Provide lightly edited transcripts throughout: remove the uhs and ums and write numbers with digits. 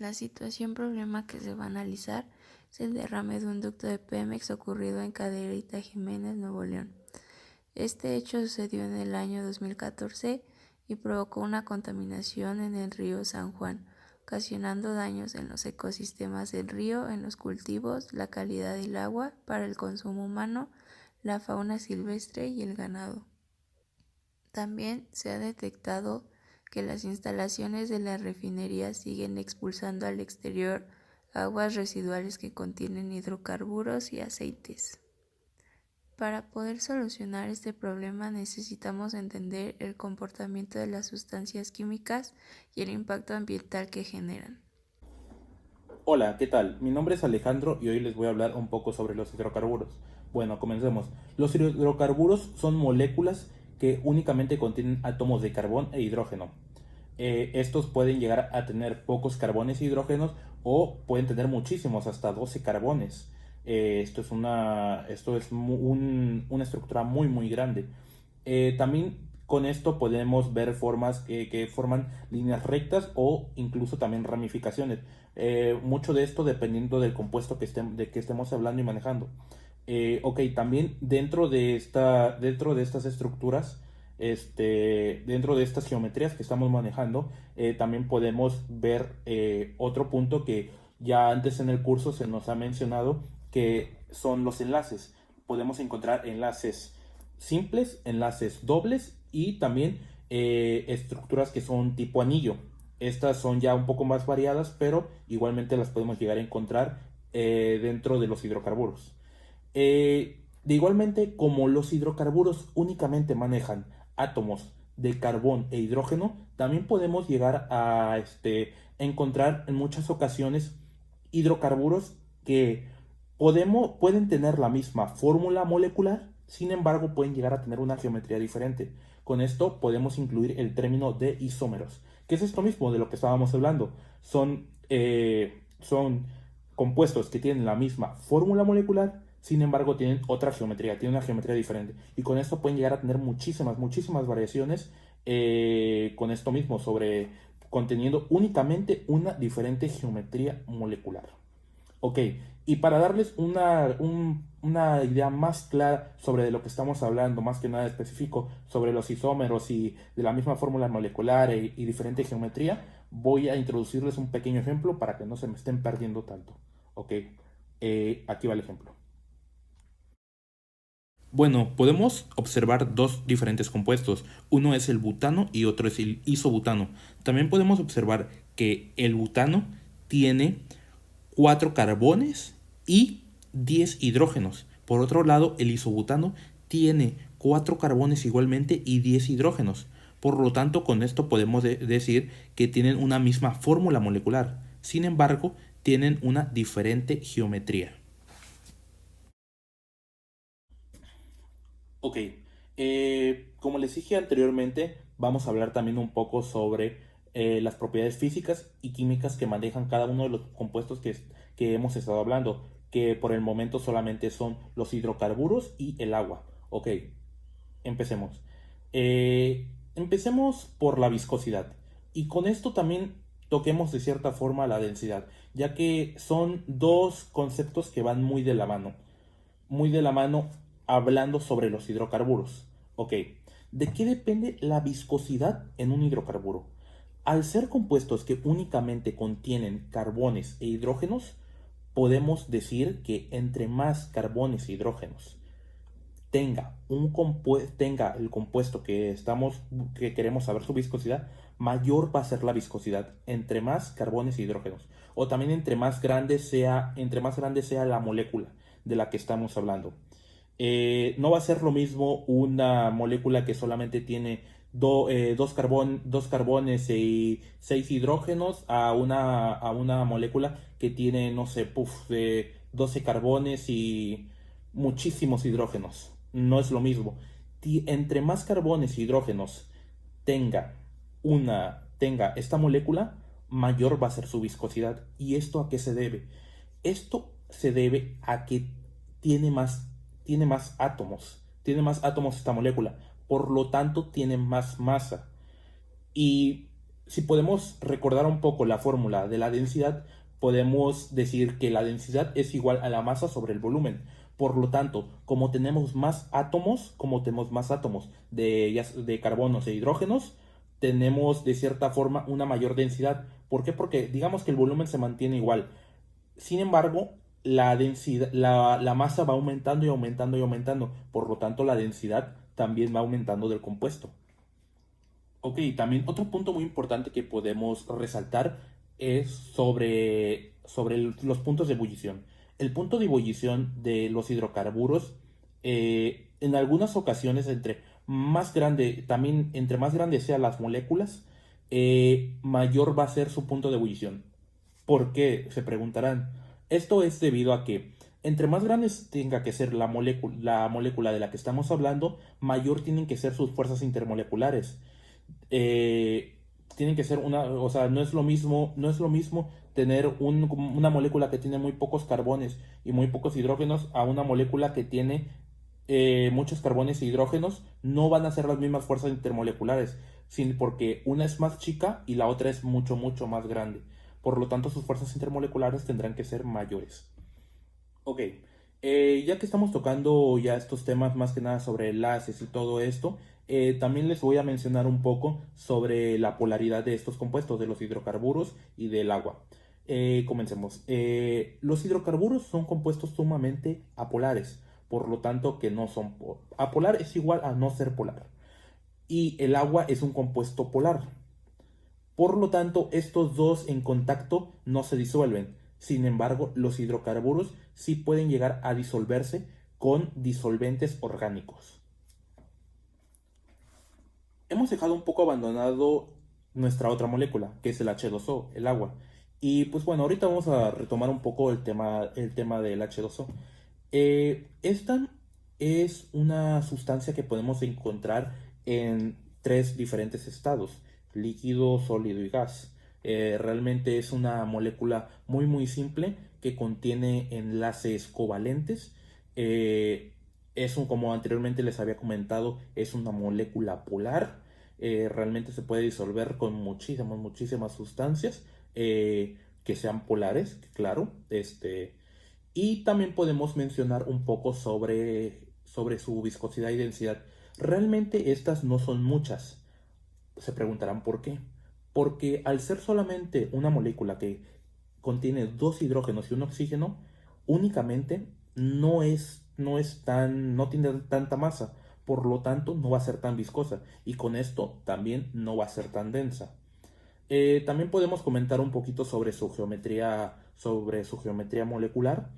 La situación problema que se va a analizar es el derrame de un ducto de Pemex ocurrido en Cadereyta Jiménez, Nuevo León. Este hecho sucedió en el año 2014 y provocó una contaminación en el río San Juan, ocasionando daños en los ecosistemas del río, en los cultivos, la calidad del agua para el consumo humano, la fauna silvestre y el ganado. También se ha detectado que las instalaciones de la refinería siguen expulsando al exterior aguas residuales que contienen hidrocarburos y aceites. Para poder solucionar este problema necesitamos entender el comportamiento de las sustancias químicas y el impacto ambiental que generan. Hola, ¿qué tal? Mi nombre es Alejandro y hoy les voy a hablar un poco sobre los hidrocarburos. Bueno, comencemos. Los hidrocarburos son moléculas que únicamente contienen átomos de carbón e hidrógeno. Estos pueden llegar a tener pocos carbones e hidrógenos o pueden tener muchísimos, hasta 12 carbones. Una estructura muy grande. También con esto podemos ver formas que forman líneas rectas o incluso también ramificaciones. Mucho de esto dependiendo del compuesto de que estemos hablando y manejando. Ok, también dentro de estas estructuras, dentro de estas geometrías que estamos manejando, también podemos ver otro punto que ya antes en el curso se nos ha mencionado, que son los enlaces. Podemos encontrar enlaces simples, enlaces dobles y también estructuras que son tipo anillo. Estas son ya un poco más variadas, pero igualmente las podemos llegar a encontrar dentro de los hidrocarburos. De igualmente, como los hidrocarburos únicamente manejan átomos de carbón e hidrógeno, también podemos llegar a encontrar en muchas ocasiones hidrocarburos que pueden tener la misma fórmula molecular, sin embargo pueden llegar a tener una geometría diferente. Con esto podemos incluir el término de isómeros, que es esto mismo de lo que estábamos hablando. Son compuestos que tienen la misma fórmula molecular, sin embargo tienen otra geometría, tienen una geometría diferente. Y con esto pueden llegar a tener muchísimas variaciones con esto mismo, conteniendo únicamente una diferente geometría molecular. Ok, y para darles una idea más clara sobre de lo que estamos hablando, más que nada específico sobre los isómeros y de la misma fórmula molecular y diferente geometría, voy a introducirles un pequeño ejemplo para que no se me estén perdiendo tanto. Ok, aquí va el ejemplo. Bueno, podemos observar dos diferentes compuestos. Uno es el butano y otro es el isobutano. También podemos observar que el butano tiene 4 carbones y 10 hidrógenos. Por otro lado, el isobutano tiene 4 carbones igualmente y 10 hidrógenos. Por lo tanto, con esto podemos decir que tienen una misma fórmula molecular. Sin embargo, tienen una diferente geometría. Ok, como les dije anteriormente, vamos a hablar también un poco sobre las propiedades físicas y químicas que manejan cada uno de los compuestos que hemos estado hablando, que por el momento solamente son los hidrocarburos y el agua. Ok, empecemos. Empecemos por la viscosidad. Y con esto también toquemos de cierta forma la densidad, ya que son dos conceptos que van muy de la mano hablando sobre los hidrocarburos. Ok, ¿de qué depende la viscosidad en un hidrocarburo? Al ser compuestos que únicamente contienen carbones e hidrógenos, podemos decir que entre más carbones e hidrógenos tenga el compuesto que queremos saber su viscosidad, mayor va a ser la viscosidad entre más carbones e hidrógenos. O también entre más grande sea la molécula de la que estamos hablando. No va a ser lo mismo una molécula que solamente tiene dos carbones y 6 hidrógenos a una molécula que tiene, no sé, 12 carbones y muchísimos hidrógenos. No es lo mismo. Entre más carbones y hidrógenos tenga tenga esta molécula, mayor va a ser su viscosidad. ¿Y esto a qué se debe? Esto se debe a que tiene más, tiene más átomos esta molécula, por lo tanto tiene más masa. Y Si podemos recordar un poco la fórmula de la densidad, podemos decir que la densidad es igual a la masa sobre el volumen. Por lo tanto, como tenemos más átomos de carbonos e hidrógenos, tenemos de cierta forma una mayor densidad. ¿Por qué? Porque digamos que el volumen se mantiene igual. Sin embargo, la masa va aumentando y aumentando y aumentando. Por lo tanto, la densidad también va aumentando del compuesto. Ok, también otro punto muy importante que podemos resaltar es sobre los puntos de ebullición. El punto de ebullición de los hidrocarburos, en algunas ocasiones, entre más grandes sean las moléculas, mayor va a ser su punto de ebullición. ¿Por qué? Se preguntarán. Esto es debido a que entre más grande tenga que ser la molécula de la que estamos hablando, mayor tienen que ser sus fuerzas intermoleculares. eh, Tienen que ser o sea, no es lo mismo tener una molécula que tiene muy pocos carbones y muy pocos hidrógenos a una molécula que tiene muchos carbones e hidrógenos. No van a ser las mismas fuerzas intermoleculares, porque una es más chica y la otra es mucho, mucho más grande. Por lo tanto, sus fuerzas intermoleculares tendrán que ser mayores. Ok, ya que estamos tocando ya estos temas más que nada sobre enlaces y todo esto, también les voy a mencionar un poco sobre la polaridad de estos compuestos, de los hidrocarburos y del agua. Comencemos. Los hidrocarburos son compuestos sumamente apolares, por lo tanto que no son apolar es igual a no ser polar. Y el agua es un compuesto polar. Por lo tanto, estos dos en contacto no se disuelven. Sin embargo, los hidrocarburos sí pueden llegar a disolverse con disolventes orgánicos. Hemos dejado un poco abandonado nuestra otra molécula, que es el H2O, el agua. Y pues bueno, ahorita vamos a retomar un poco el tema del H2O. Esta es una sustancia que podemos encontrar en tres diferentes estados: líquido, sólido y gas. Realmente es una molécula muy muy simple que contiene enlaces covalentes. Como anteriormente les había comentado, es una molécula polar. Realmente se puede disolver con muchísimas, muchísimas sustancias que sean polares, claro. Y también podemos mencionar un poco sobre su viscosidad y densidad. Realmente estas no son muchas. Se preguntarán por qué. Porque al ser solamente una molécula que contiene dos hidrógenos y un oxígeno, únicamente no tiene tanta masa. Por lo tanto, no va a ser tan viscosa. Y con esto también no va a ser tan densa. También podemos comentar un poquito sobre su geometría molecular,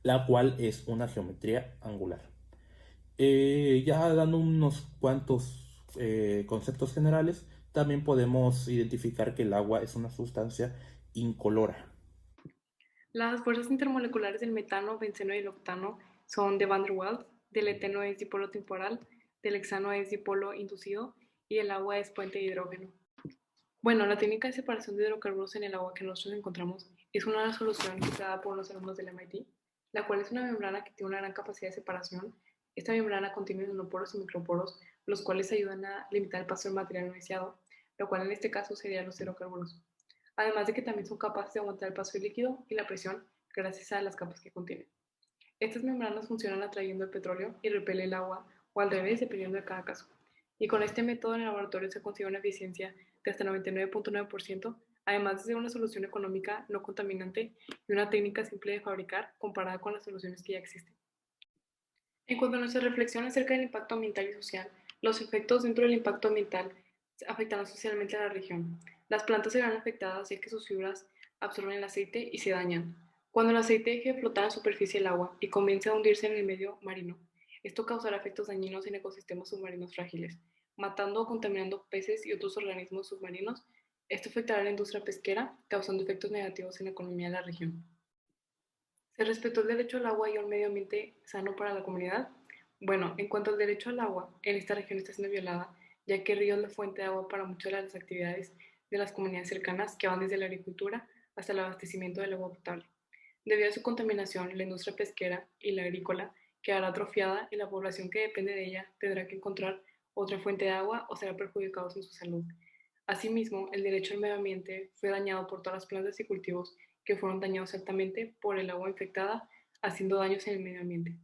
la cual es una geometría angular. Ya dando unos cuantos conceptos generales, también podemos identificar que el agua es una sustancia incolora. Las fuerzas intermoleculares del metano, benceno y el octano son de Van der Waals, del eteno es dipolo temporal, del hexano es dipolo inducido y el agua es puente de hidrógeno. Bueno, la técnica de separación de hidrocarburos en el agua que nosotros encontramos es una solución creada por los alumnos del MIT, la cual es una membrana que tiene una gran capacidad de separación. Esta membrana contiene nanoporos y microporos, los cuales ayudan a limitar el paso del material no deseado, lo cual en este caso serían los hidrocarburos. Además de que también son capaces de aguantar el paso del líquido y la presión gracias a las capas que contienen. Estas membranas funcionan atrayendo el petróleo y repele el agua, o al revés, dependiendo de cada caso. Y con este método en el laboratorio se consigue una eficiencia de hasta 99.9%, además de ser una solución económica, no contaminante y una técnica simple de fabricar comparada con las soluciones que ya existen. En cuanto a nuestra reflexión acerca del impacto ambiental y social, los efectos dentro del impacto ambiental afectan socialmente a la región. Las plantas se ven afectadas ya que sus fibras absorben el aceite y se dañan. Cuando el aceite deje de flotar en la superficie del agua y comience a hundirse en el medio marino, esto causará efectos dañinos en ecosistemas submarinos frágiles, matando o contaminando peces y otros organismos submarinos. Esto afectará a la industria pesquera, causando efectos negativos en la economía de la región. ¿Se respetó el derecho al agua y a un medio ambiente sano para la comunidad? Bueno, en cuanto al derecho al agua, en esta región está siendo violada, ya que el río es la fuente de agua para muchas de las actividades de las comunidades cercanas que van desde la agricultura hasta el abastecimiento del agua potable. Debido a su contaminación, la industria pesquera y la agrícola quedará atrofiada y la población que depende de ella tendrá que encontrar otra fuente de agua o será perjudicada en su salud. Asimismo, el derecho al medio ambiente fue dañado por todas las plantas y cultivos que fueron dañados altamente por el agua infectada, haciendo daños en el medio ambiente.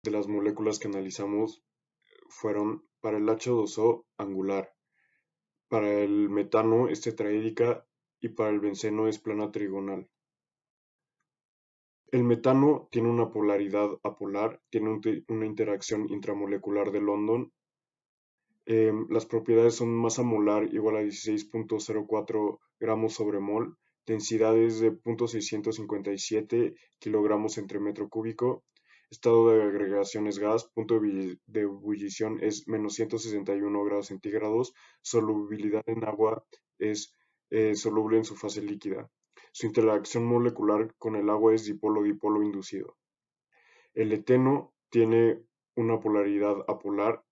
De las moléculas que analizamos fueron para el H2O angular, para el metano es tetraédrica y para el benceno es plana trigonal. El metano tiene una polaridad apolar, tiene una interacción intramolecular de London. Las propiedades son masa molar igual a 16.04 gramos sobre mol, densidades de 0.657 kilogramos entre metro cúbico, estado de agregación es gas, punto de ebullición es menos 161 grados centígrados, solubilidad en agua es soluble en su fase líquida. Su interacción molecular con el agua es dipolo-dipolo inducido. El eteno tiene una polaridad apolar.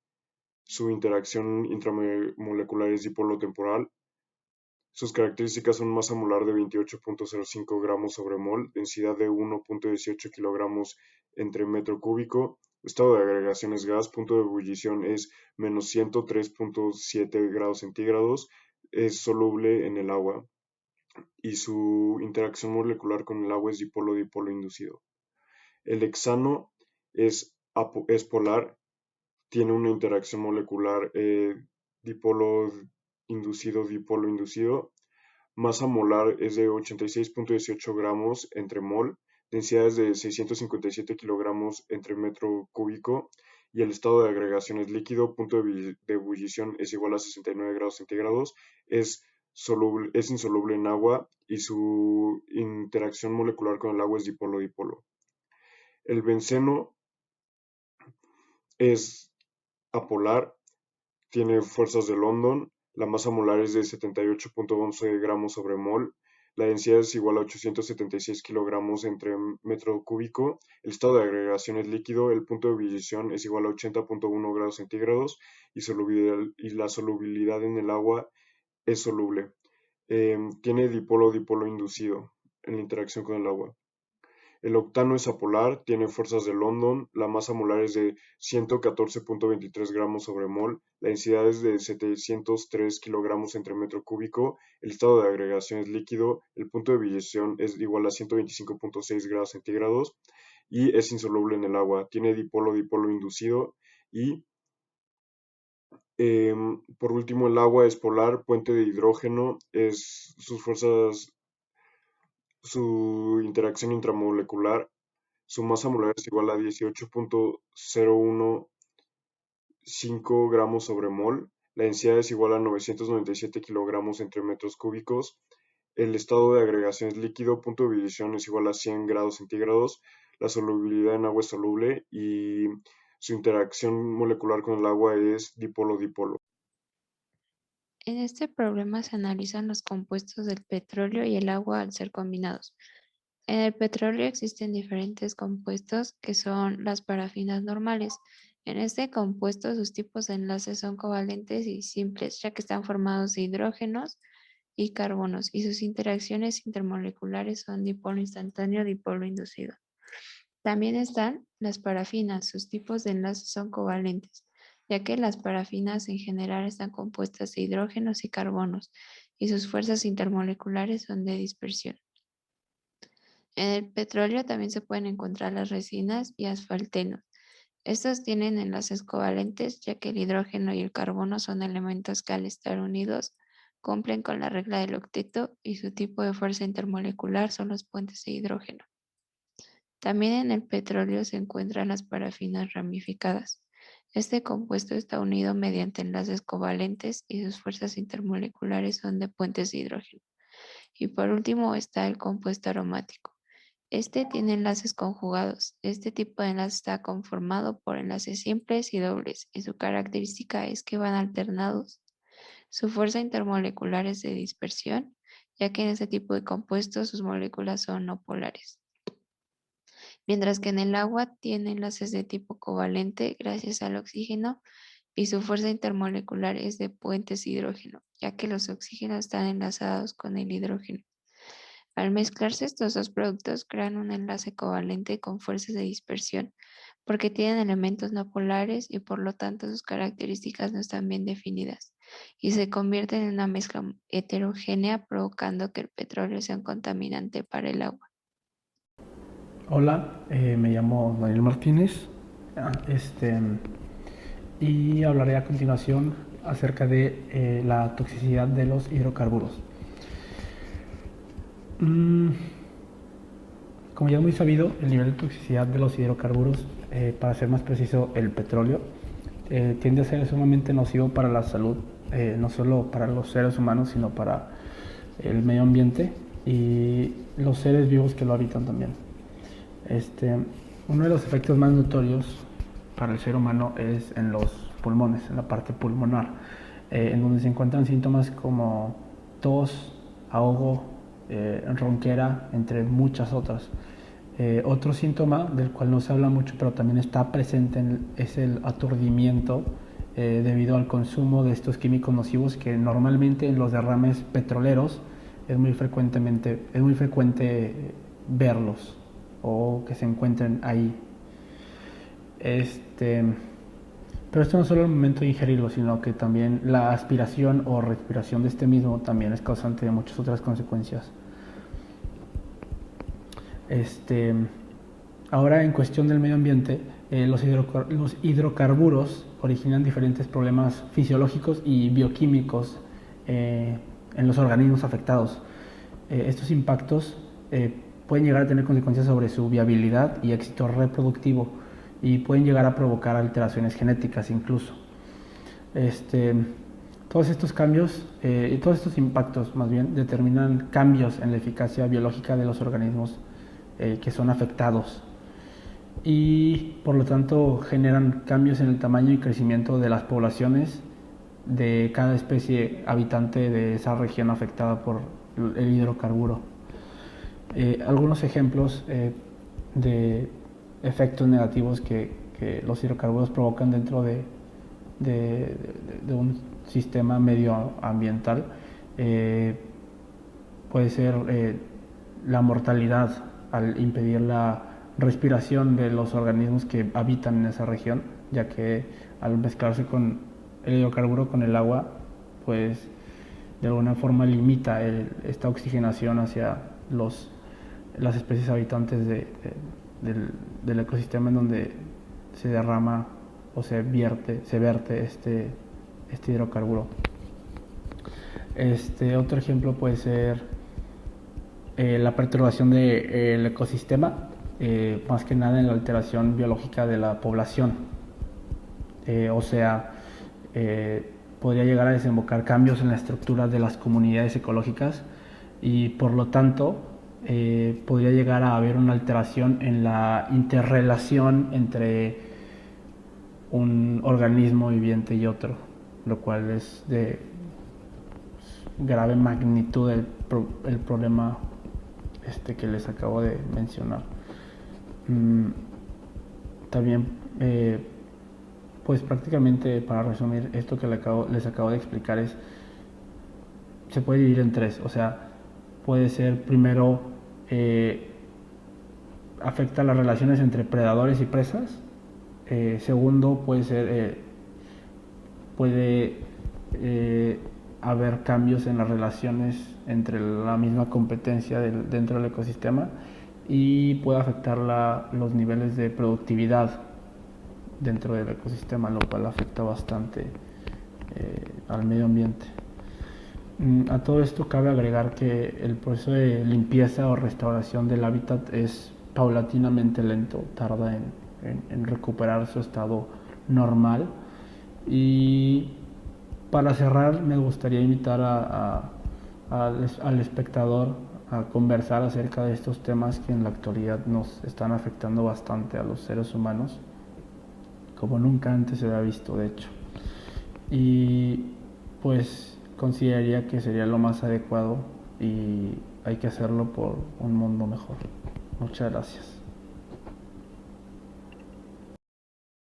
Su interacción intramolecular es dipolo temporal. Sus características son masa molar de 28.05 gramos sobre mol, densidad de 1.18 kilogramos entre metro cúbico, estado de agregación es gas, punto de ebullición es menos 103.7 grados centígrados, es soluble en el agua y su interacción molecular con el agua es dipolo-dipolo inducido. El hexano es polar, tiene una interacción molecular dipolo inducido. Masa molar es de 86.18 gramos entre mol, densidades de 657 kilogramos entre metro cúbico y el estado de agregación es líquido, punto de ebullición es igual a 69 grados centígrados, es insoluble en agua y su interacción molecular con el agua es dipolo-dipolo. El benceno es apolar, tiene fuerzas de London, la masa molar es de 78.11 gramos sobre mol, la densidad es igual a 876 kilogramos entre metro cúbico, el estado de agregación es líquido, el punto de ebullición es igual a 80.1 grados centígrados y la solubilidad en el agua es soluble. Tiene dipolo-dipolo inducido en la interacción con el agua. El octano es apolar, tiene fuerzas de London, la masa molar es de 114.23 gramos sobre mol, la densidad es de 703 kilogramos entre metro cúbico, el estado de agregación es líquido, el punto de ebullición es igual a 125.6 grados centígrados y es insoluble en el agua. Tiene dipolo-dipolo inducido y por último el agua es polar, puente de hidrógeno, su interacción intramolecular. Su masa molar es igual a 18.015 gramos sobre mol. La densidad es igual a 997 kilogramos entre metros cúbicos. El estado de agregación es líquido. Punto de ebullición es igual a 100 grados centígrados. La solubilidad en agua es soluble y su interacción molecular con el agua es dipolo-dipolo. En este problema se analizan los compuestos del petróleo y el agua al ser combinados. En el petróleo existen diferentes compuestos que son las parafinas normales. En este compuesto sus tipos de enlaces son covalentes y simples, ya que están formados de hidrógenos y carbonos, y sus interacciones intermoleculares son dipolo instantáneo, dipolo inducido. También están las parafinas, sus tipos de enlaces son covalentes, ya que las parafinas en general están compuestas de hidrógenos y carbonos, y sus fuerzas intermoleculares son de dispersión. En el petróleo también se pueden encontrar las resinas y asfaltenos. Estos tienen enlaces covalentes, ya que el hidrógeno y el carbono son elementos que al estar unidos cumplen con la regla del octeto y su tipo de fuerza intermolecular son los puentes de hidrógeno. También en el petróleo se encuentran las parafinas ramificadas. Este compuesto está unido mediante enlaces covalentes y sus fuerzas intermoleculares son de puentes de hidrógeno. Y por último está el compuesto aromático. Este tiene enlaces conjugados. Este tipo de enlace está conformado por enlaces simples y dobles y su característica es que van alternados. Su fuerza intermolecular es de dispersión, ya que en este tipo de compuestos sus moléculas son no polares. Mientras que en el agua tiene enlaces de tipo covalente gracias al oxígeno y su fuerza intermolecular es de puentes de hidrógeno, ya que los oxígenos están enlazados con el hidrógeno. Al mezclarse estos dos productos crean un enlace covalente con fuerzas de dispersión, porque tienen elementos no polares y por lo tanto sus características no están bien definidas y se convierten en una mezcla heterogénea, provocando que el petróleo sea un contaminante para el agua. Hola, me llamo Daniel Martínez y hablaré a continuación acerca de la toxicidad de los hidrocarburos. Como ya es muy sabido, el nivel de toxicidad de los hidrocarburos, para ser más preciso, el petróleo, tiende a ser sumamente nocivo para la salud, no solo para los seres humanos, sino para el medio ambiente y los seres vivos que lo habitan también. Uno de los efectos más notorios para el ser humano es en los pulmones, en la parte pulmonar, en donde se encuentran síntomas como tos, ahogo, ronquera, entre muchas otras. Otro síntoma del cual no se habla mucho, pero también está presente, es el aturdimiento debido al consumo de estos químicos nocivos que normalmente en los derrames petroleros es muy frecuente verlos o que se encuentren ahí. Pero esto no solo el momento de ingerirlo, sino que también la aspiración o respiración de este mismo también es causante de muchas otras consecuencias. Ahora, en cuestión del medio ambiente, los hidrocarburos originan diferentes problemas fisiológicos y bioquímicos en los organismos afectados. Estos impactos pueden llegar a tener consecuencias sobre su viabilidad y éxito reproductivo y pueden llegar a provocar alteraciones genéticas incluso. Todos estos cambios y todos estos impactos más bien determinan cambios en la eficacia biológica de los organismos que son afectados y por lo tanto generan cambios en el tamaño y crecimiento de las poblaciones de cada especie habitante de esa región afectada por el hidrocarburo. Algunos ejemplos de efectos negativos que los hidrocarburos provocan dentro de un sistema medioambiental puede ser la mortalidad al impedir la respiración de los organismos que habitan en esa región, ya que al mezclarse con el hidrocarburo con el agua, pues de alguna forma limita esta oxigenación hacia las especies habitantes del ecosistema en donde se derrama o se verte este hidrocarburo. Otro ejemplo puede ser la perturbación del ecosistema, más que nada en la alteración biológica de la población. Podría llegar a desembocar cambios en la estructura de las comunidades ecológicas y por lo tanto podría llegar a haber una alteración en la interrelación entre un organismo viviente y otro, lo cual es de grave magnitud el problema que les acabo de mencionar. También pues prácticamente, para resumir esto que les acabo de explicar, se puede dividir en tres. O sea, puede ser primero afecta las relaciones entre predadores y presas. Segundo, puede haber cambios en las relaciones entre la misma competencia dentro del ecosistema y puede afectar los niveles de productividad dentro del ecosistema, lo cual afecta bastante al medio ambiente. A todo esto cabe agregar que el proceso de limpieza o restauración del hábitat es paulatinamente lento, tarda en recuperar su estado normal. Y para cerrar, me gustaría invitar al espectador a conversar acerca de estos temas que en la actualidad nos están afectando bastante a los seres humanos, como nunca antes se había visto, de hecho. Y pues consideraría que sería lo más adecuado y hay que hacerlo por un mundo mejor. Muchas gracias.